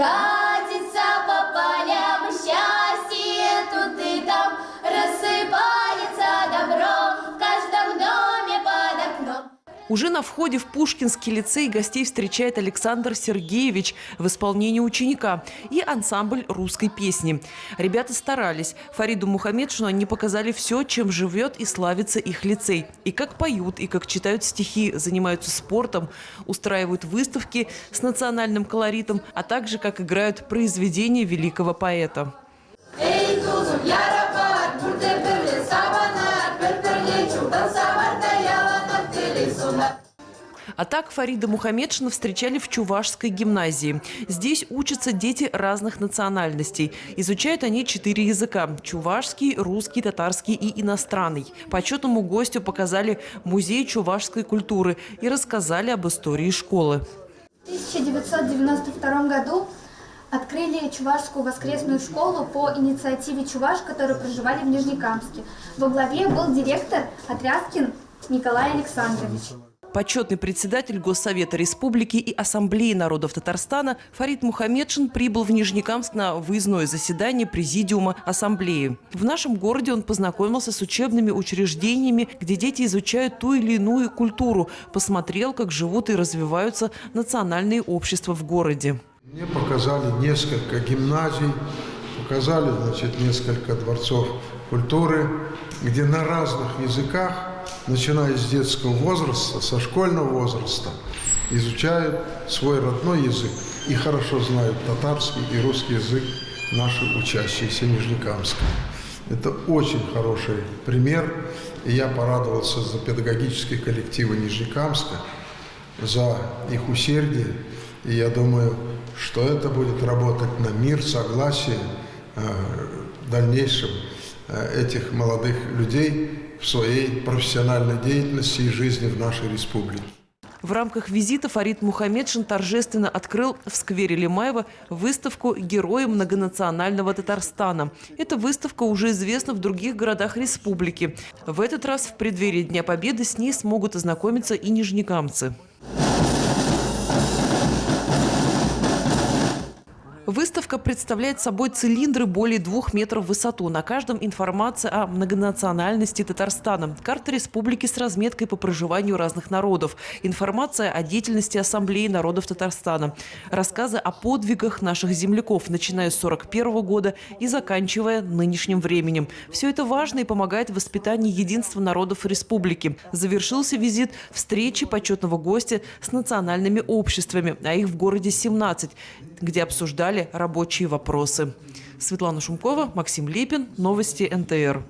Катится по полям счастье, тут и там рассыпается добро в каждом доме под окном. Уже на входе в Пушкинский лицей гостей встречает Александр Сергеевич в исполнении ученика и ансамбль русской песни. Ребята старались. Фариду Мухамедшину они показали все, чем живет и славится их лицей. И как поют, и как читают стихи, занимаются спортом, устраивают выставки с национальным колоритом, а также как играют произведения великого поэта. А так Фарида Мухамедшина встречали в Чувашской гимназии. Здесь учатся дети разных национальностей. Изучают они 4 языка – чувашский, русский, татарский и иностранный. Почетному гостю показали музей чувашской культуры и рассказали об истории школы. В 1992 году открыли Чувашскую воскресную школу по инициативе чуваш, которые проживали в Нижнекамске. Во главе был директор Отряскин Николай Александрович. Почетный председатель Госсовета Республики и Ассамблеи народов Татарстана Фарид Мухамедшин прибыл в Нижнекамск на выездное заседание Президиума Ассамблеи. В нашем городе он познакомился с учебными учреждениями, где дети изучают ту или иную культуру, посмотрел, как живут и развиваются национальные общества в городе. Мне показали несколько гимназий, показали, несколько дворцов культуры, где на разных языках, начиная с детского возраста, со школьного возраста, изучают свой родной язык и хорошо знают татарский и русский язык наши учащиеся Нижнекамска. Это очень хороший пример, и я порадовался за педагогические коллективы Нижнекамска, за их усердие, и я думаю, что это будет работать на мир, согласие в дальнейшем этих молодых людей в своей профессиональной деятельности и жизни в нашей республике. В рамках визита Фарид Мухамедшин торжественно открыл в сквере Лимаева выставку «Герои многонационального Татарстана». Эта выставка уже известна в других городах республики. В этот раз в преддверии Дня Победы с ней смогут ознакомиться и нижнекамцы. Выставка представляет собой цилиндры более 2 метров в высоту. На каждом информация о многонациональности Татарстана. Карта республики с разметкой по проживанию разных народов. Информация о деятельности Ассамблеи народов Татарстана. Рассказы о подвигах наших земляков, начиная с 1941 года и заканчивая нынешним временем. Все это важно и помогает в воспитании единства народов республики. Завершился визит встречи почетного гостя с национальными обществами, а их в городе 17, где обсуждали рабочие вопросы. Светлана Шумкова, Максим Липин. Новости НТР.